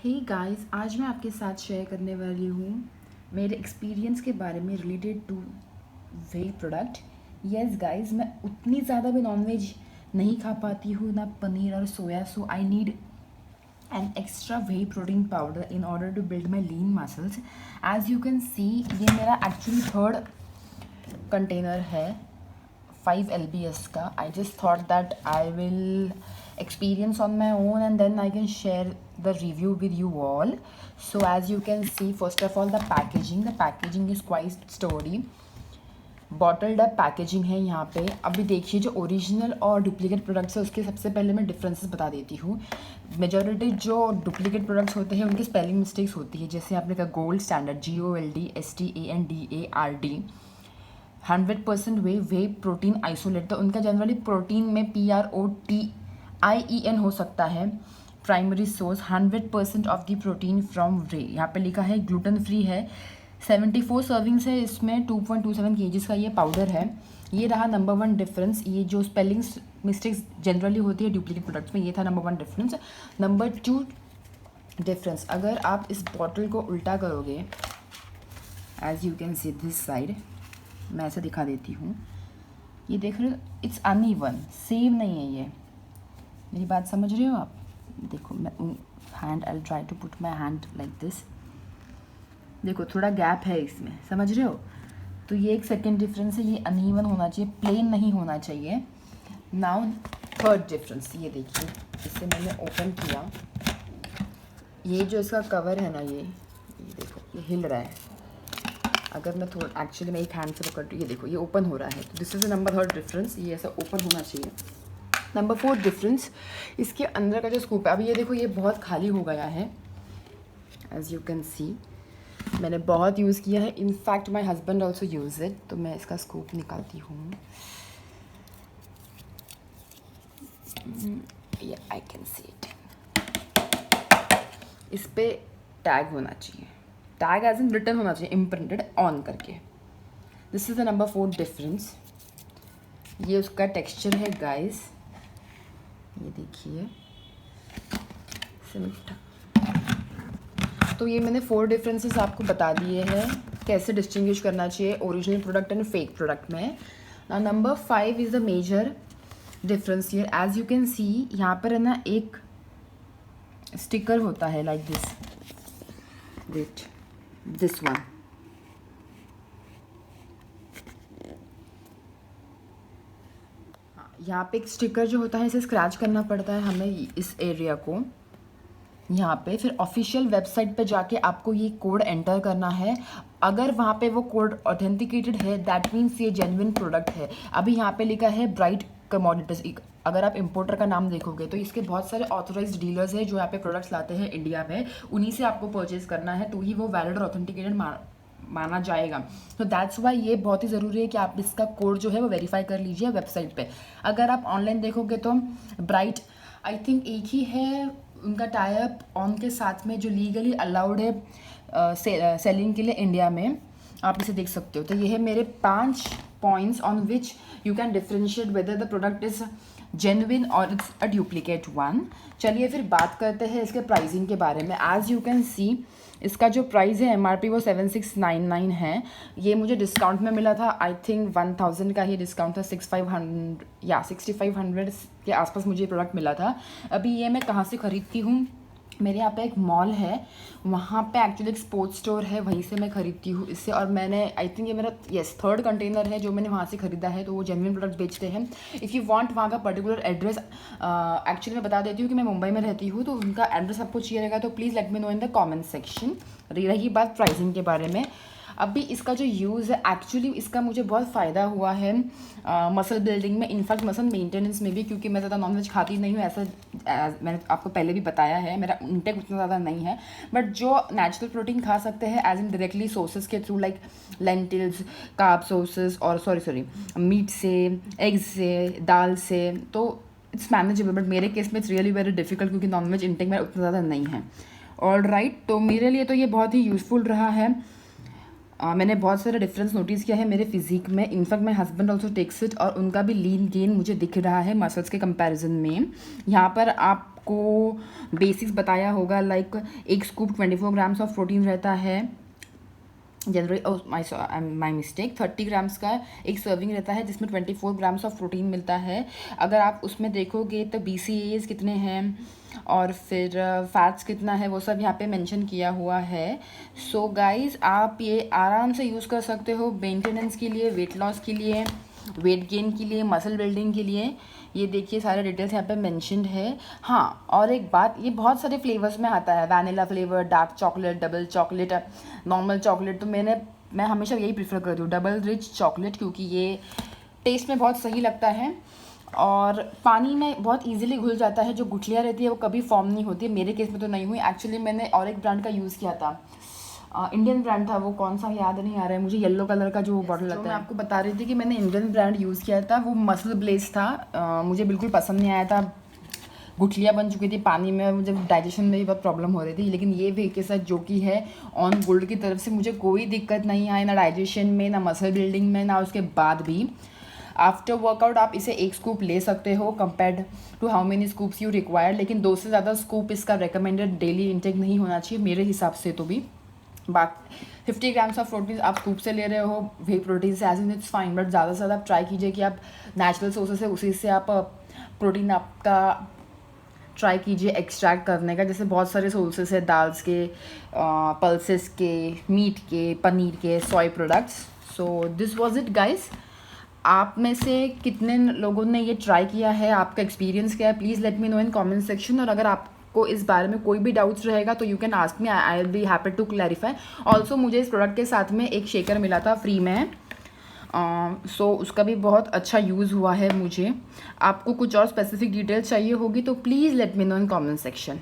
Hey guys, आज मैं आपके साथ शेयर करने वाली हूँ मेरे एक्सपीरियंस के बारे में related two way product. Yes guys, मैं उतनी ज़्यादा भी नॉनवेज नहीं खा पाती हूँ, ना पनीर और soya, so I need an extra whey protein powder in order to build my lean muscles. As you can see, ये मेरा एक्चुअली थर्ड कंटेनर है 5 LBS का. I just thought that I will experience on my own and then I can share the review with you all. So as you can see, first of all the packaging is quite sturdy. Bottled up packaging है यहाँ पे. अभी देखिए, जो original और duplicate products है उसके सबसे पहले मैं डिफरेंसेस बता देती हूँ. मेजॉरिटी जो डुप्लीकेट प्रोडक्ट्स होते हैं उनकी स्पेलिंग मिस्टेक्स होती है. जैसे आपने कहा gold standard, GOLD STANDARD 100% whey protein isolate, तो उनका जनरली प्रोटीन में PROTIEN हो सकता है. Primary source 100% of the protein from whey. यहाँ पे लिखा है ग्लूटेन फ्री है. 74 सर्विंग्स है इसमें. 2.27 kg का ये पाउडर है. ये रहा नंबर 1 डिफरेंस. ये जो स्पेलिंग मिस्टेक्स जनरली होती है डुप्लीकेट प्रोडक्ट्स में, ये था नंबर 1 डिफरेंस. नंबर 2 डिफरेंस, अगर आप इस बॉटल को उल्टा करोगे, as you can see this side, मैं ऐसे दिखा देती हूँ. ये देख रहे हो, इट्स अनइवन, सेम नहीं है ये. मेरी बात समझ रहे हो आप? देखो, मैं hand, I try to put my hand like this. देखो, थोड़ा गैप है इसमें, समझ रहे हो? तो ये एक सेकेंड डिफरेंस है. ये अनइवन होना चाहिए, प्लेन नहीं होना चाहिए. नाउ थर्ड डिफरेंस, ये देखिए, इससे मैंने ओपन किया. ये जो इसका कवर है ना, ये देखो, ये हिल रहा है. अगर मैं थोड़ा, एक्चुअली मैं एक हैंड से पकड़, ये देखो, ये ओपन हो रहा है. तो this is the number 3 difference. ये ऐसा ओपन होना चाहिए. नंबर 4 डिफरेंस, इसके अंदर का जो स्कूप है, अभी ये देखो, ये बहुत खाली हो गया है. एज यू कैन सी, मैंने बहुत यूज़ किया है. In fact my husband also use it. तो मैं इसका स्कूप निकालती हूँ. ये आई कैन सी इट. इस पर टैग होना चाहिए. टैग एज इन रिटर्न होना चाहिए, इम्प्रिंटेड ऑन करके. This is the number 4 difference. ये उसका टेक्सचर है गाइस, ये देखिए. तो ये मैंने 4 डिफरेंसेस आपको बता दिए हैं, कैसे डिस्टिंग्विश करना चाहिए original product and fake product में. ना number 5 is the major difference here. As you can see, यहाँ पर है ना एक स्टिकर होता है like this. Wait, this one. यहाँ पे एक स्टिकर जो होता है, इसे स्क्रैच करना पड़ता है हमें इस एरिया को यहाँ पे. फिर ऑफिशियल वेबसाइट पे जाके आपको ये कोड एंटर करना है. अगर वहाँ पे वो कोड ऑथेंटिकेटेड है, दैट मीन्स ये जेन्युइन प्रोडक्ट है. अभी यहाँ पे लिखा है ब्राइट कमोडिटीज. अगर आप इम्पोर्टर का नाम देखोगे तो इसके बहुत सारे ऑथोराइज्ड डीलर्स हैं जो यहाँ पे प्रोडक्ट्स लाते हैं इंडिया में. उन्हीं से आपको परचेज करना है, तो ही वो वैलिड और ऑथेंटिकेटेड माना जाएगा. तो दैट्स वाई ये बहुत ही ज़रूरी है कि आप इसका कोड जो है वो वेरीफाई कर लीजिए वेबसाइट पे. अगर आप ऑनलाइन देखोगे तो ब्राइट, आई थिंक एक ही है उनका टाई अप ऑन के साथ में जो लीगली अलाउड है सेलिंग के लिए इंडिया में. आप इसे देख सकते हो. तो ये है मेरे 5 points on which you can differentiate whether the product is genuine और इट्स अ डुप्लीकेट वन. चलिए फिर बात करते हैं इसके प्राइसिंग के बारे में. एज यू कैन सी, इसका जो प्राइस है MRP वो 7699 है. ये मुझे डिस्काउंट में मिला था. आई थिंक 1000 का ही डिस्काउंट था. 6500 के आसपास मुझे ये प्रोडक्ट मिला था. अभी ये मैं कहाँ से ख़रीदती हूँ, मेरे यहाँ पे एक मॉल है, वहाँ पे एक्चुअली एक स्पोर्ट्स स्टोर है, वहीं से मैं ख़रीदती हूँ इससे. और मैंने, आई थिंक ये मेरा थर्ड कंटेनर है जो मैंने वहाँ से ख़रीदा है. तो वो जेन्युइन प्रोडक्ट बेचते हैं. इफ़ यू वांट वहाँ का पर्टिकुलर एड्रेस, एक्चुअली मैं बता देती हूँ कि मैं मुंबई में रहती हूँ, तो उनका एड्रेस आपको चाहिए रहेगा तो please let me know in the comment section. रही बात प्राइसिंग के बारे में, अभी इसका जो यूज़ है, एक्चुअली इसका मुझे बहुत फ़ायदा हुआ है मसल बिल्डिंग में, इनफैक्ट मसल मेंटेनेंस में भी, क्योंकि मैं ज़्यादा नॉनवेज खाती नहीं हूँ. ऐसा मैंने आपको पहले भी बताया है, मेरा इंटेक उतना ज़्यादा नहीं है. बट जो नेचुरल प्रोटीन खा सकते हैं एज इन डायरेक्टली सोर्सेज के through, like lentils, carb sources, और सॉरी मीट से, एग्स से, दाल से, तो इट्स मैनेजेबल. बट मेरे केस में इट्स रियली वेरी डिफिकल्ट, क्योंकि नॉनवेज इंटेक मेरा उतना ज़्यादा नहीं है. ऑल राइट, तो मेरे लिए तो ये बहुत ही यूज़फुल रहा है. मैंने बहुत सारा डिफरेंस नोटिस किया है मेरे फिजिक में. In fact my husband also takes it, और उनका भी लीन गेन मुझे दिख रहा है मसल्स के कंपैरिजन में. यहाँ पर आप आपको बेसिक्स बताया होगा, लाइक एक स्कूप 24 ग्राम्स ऑफ प्रोटीन रहता है जनरली, माई मिस्टेक, 30 ग्राम्स का एक सर्विंग रहता है जिसमें 24 ग्राम्स ऑफ प्रोटीन मिलता है। अगर आप उसमें देखोगे तो BCAAs कितने हैं और फिर फैट्स कितना है वो सब यहाँ पे मेंशन किया हुआ है। सो गाइस, आप ये आराम से यूज़ कर सकते हो मेंटेनेंस के लिए, वेट लॉस के लिए, वेट गेन के लिए, मसल बिल्डिंग के लिए। ये देखिए सारे डिटेल्स यहाँ पे मेंशन्ड है। हाँ, और एक बात, ये बहुत सारे फ्लेवर्स में आता है, vanilla flavour, dark chocolate, double chocolate, normal chocolate. तो मैं हमेशा यही प्रेफर करती हूँ, डबल रिच चॉकलेट, क्योंकि ये टेस्ट में बहुत सही लगता है और पानी में बहुत इजीली घुल जाता है। जो गुठलियाँ रहती है वो कभी फॉर्म नहीं होती है, मेरे केस में तो नहीं हुई। एक्चुअली मैंने और एक ब्रांड का यूज़ किया था, इंडियन ब्रांड था, वो कौन सा याद नहीं आ रहा है मुझे, येलो कलर का जो बॉटल लगता है। मैं आपको बता रही थी कि मैंने इंडियन ब्रांड यूज़ किया था, वो मसल ब्लेस था। मुझे बिल्कुल पसंद नहीं आया था, गुठलियाँ बन चुकी थी पानी में, मुझे डाइजेशन में भी बहुत प्रॉब्लम हो रही थी। लेकिन ये वे के साथ जो कि है ऑन गोल्ड की तरफ से, मुझे कोई दिक्कत नहीं आई, ना डाइजेशन में, ना मसल बिल्डिंग में, ना उसके बाद भी। आफ्टर वर्कआउट आप इसे एक स्कूप ले सकते हो compared to how many scoops you require, लेकिन 2 से ज़्यादा स्कूप इसका रिकमेंडेड डेली इंटेक नहीं होना चाहिए मेरे हिसाब से। तो भी बाकी 50 ग्राम्स ऑफ प्रोटीन आप स्कूप से ले रहे हो, वे प्रोटीन से, as in it's fine, but ज़्यादा से ज़्यादा आप ट्राई कीजिए कि आप नेचुरल सोर्सेस से उसी से आप प्रोटीन आपका ट्राई कीजिए एक्सट्रैक्ट करने का। जैसे बहुत सारे सोर्सेस है, दाल्स के, पल्सेस के, मीट के, पनीर के, सोया products. So this was it guys. आप में से कितने लोगों ने ये ट्राई किया है, आपका एक्सपीरियंस क्या है, please let me know in comment section. और अगर आपको इस बारे में कोई भी डाउट्स रहेगा तो you can ask me, I will be happy to clarify. Also मुझे इस प्रोडक्ट के साथ में एक शेकर मिला था फ्री में, सो उसका भी बहुत अच्छा यूज़ हुआ है मुझे। आपको कुछ और स्पेसिफिक डिटेल्स चाहिए होगी तो please let me know in comment section.